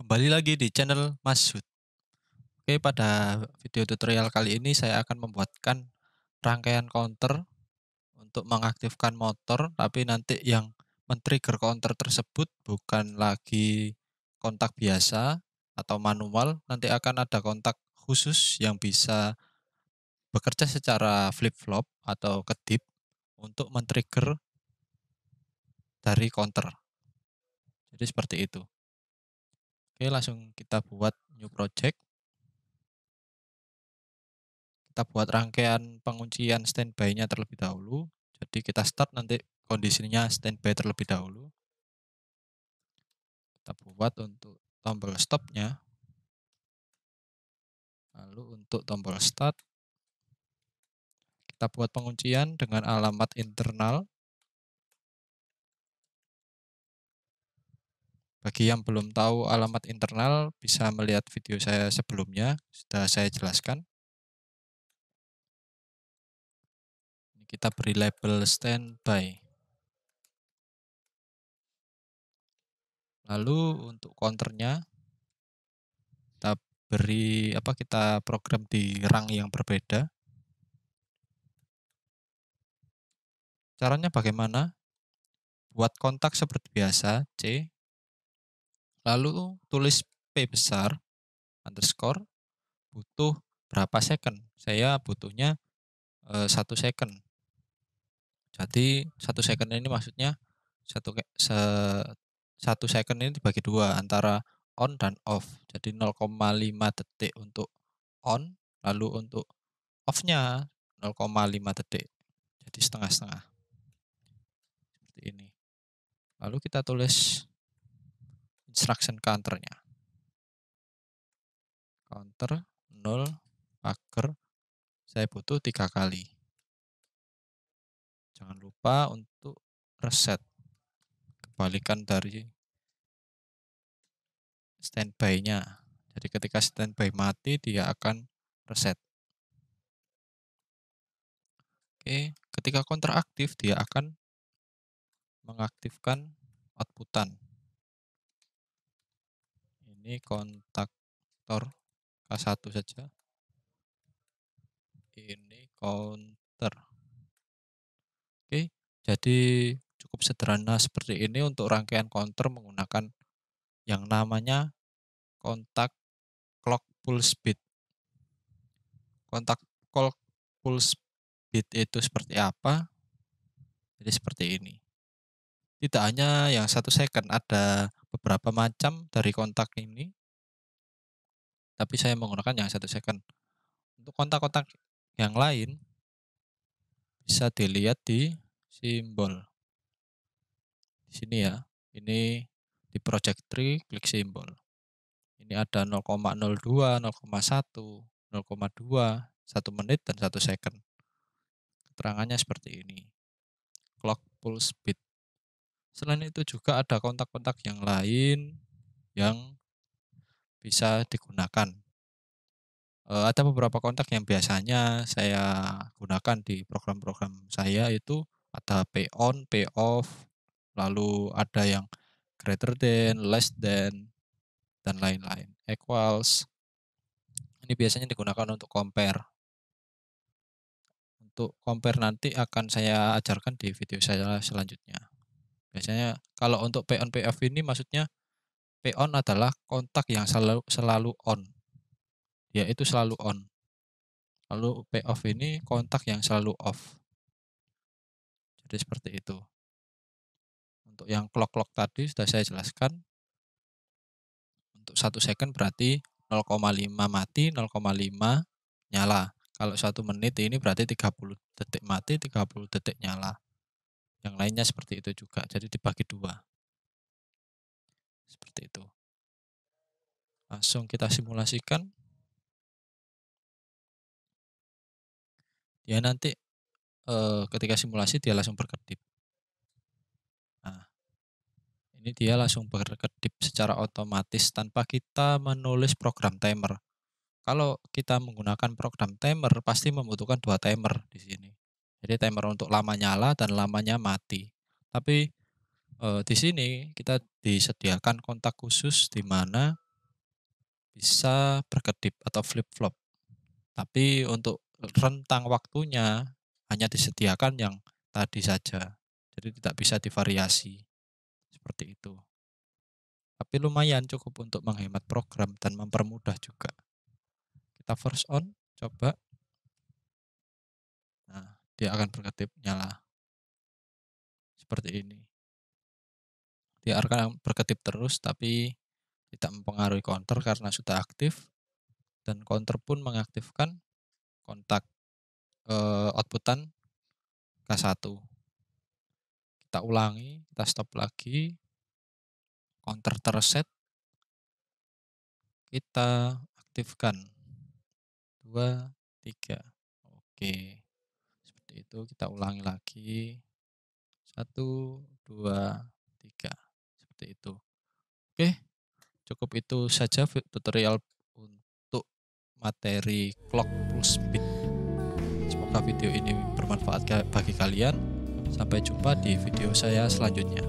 Kembali lagi di channel Mas Hud. Oke, pada video tutorial kali ini saya akan membuatkan rangkaian counter untuk mengaktifkan motor, tapi nanti yang men-trigger counter tersebut bukan lagi kontak biasa atau manual, nanti akan ada kontak khusus yang bisa bekerja secara flip-flop atau kedip untuk men-trigger dari counter. Jadi seperti itu. Oke, langsung kita buat new project. Kita buat rangkaian penguncian standby-nya terlebih dahulu. Jadi kita start nanti kondisinya standby terlebih dahulu. Kita buat untuk tombol stop-nya. Lalu untuk tombol start, kita buat penguncian dengan alamat internal. Bagi yang belum tahu alamat internal, bisa melihat video saya sebelumnya, sudah saya jelaskan. Ini kita beri label standby. Lalu untuk counternya, kita beri kita program di rang yang berbeda. Caranya bagaimana? Buat kontak seperti biasa, C, lalu tulis P besar, underscore, butuh berapa second. Saya butuhnya 1 second. Jadi 1 second ini maksudnya 1 second ini dibagi 2 antara on dan off. Jadi 0,5 detik untuk on, lalu untuk off-nya 0,5 detik. Jadi setengah-setengah. Seperti ini. Lalu kita tulis instruction counter-nya. Counter 0 pagar saya butuh 3 kali. Jangan lupa untuk reset. Kebalikan dari standby-nya. Jadi ketika standby mati dia akan reset. Oke, ketika counter aktif dia akan mengaktifkan outputan. Ini kontaktor K1 saja. Ini counter. Oke, jadi cukup sederhana seperti ini untuk rangkaian counter menggunakan yang namanya kontak clock pulse bit. Kontak clock pulse bit itu seperti apa? Jadi seperti ini. Tidak hanya yang 1 second, ada beberapa macam dari kontak ini. Tapi saya menggunakan yang 1 second. Untuk kontak-kontak yang lain bisa dilihat di simbol. Di sini ya. Ini di project tree klik simbol. Ini ada 0,02, 0,1, 0,2, 1 menit dan 1 second. Keterangannya seperti ini. Clock pulse bit. Selain itu juga ada kontak-kontak yang lain yang bisa digunakan. Ada beberapa kontak yang biasanya saya gunakan di program-program saya itu ada P on, P off, lalu ada yang greater than, less than, dan lain-lain. Equals. Ini biasanya digunakan untuk compare. Untuk compare nanti akan saya ajarkan di video saya selanjutnya. Biasanya kalau untuk P on, P off ini maksudnya P on adalah kontak yang selalu on. Dia itu selalu on. Lalu P off ini kontak yang selalu off. Jadi seperti itu. Untuk yang clock tadi sudah saya jelaskan. Untuk 1 second berarti 0,5 mati, 0,5 nyala. Kalau 1 menit ini berarti 30 detik mati, 30 detik nyala. Yang lainnya seperti itu juga. Jadi dibagi 2. Seperti itu. Langsung kita simulasikan. Ya nanti ketika simulasi dia langsung berkedip. Nah, ini dia langsung berkedip secara otomatis tanpa kita menulis program timer. Kalau kita menggunakan program timer pasti membutuhkan 2 timer di sini. Jadi timer untuk lama nyala dan lamanya mati. Tapi di sini kita disediakan kontak khusus di mana bisa berkedip atau flip-flop. Tapi untuk rentang waktunya hanya disediakan yang tadi saja. Jadi tidak bisa divariasi, seperti itu. Tapi lumayan cukup untuk menghemat program dan mempermudah juga. Kita force on, coba. Nah, dia akan berkedip nyala. Seperti ini. Dia akan berkedip terus tapi tidak mempengaruhi counter karena sudah aktif. Dan counter pun mengaktifkan kontak outputan K1. Kita ulangi, kita stop lagi. Counter terset. Kita aktifkan. 2, 3. Oke. Seperti itu kita ulangi lagi. 1, 2, 3. Seperti itu. Oke, cukup itu saja tutorial untuk materi clock plus speed. Semoga video ini bermanfaat bagi kalian. Sampai jumpa di video saya selanjutnya.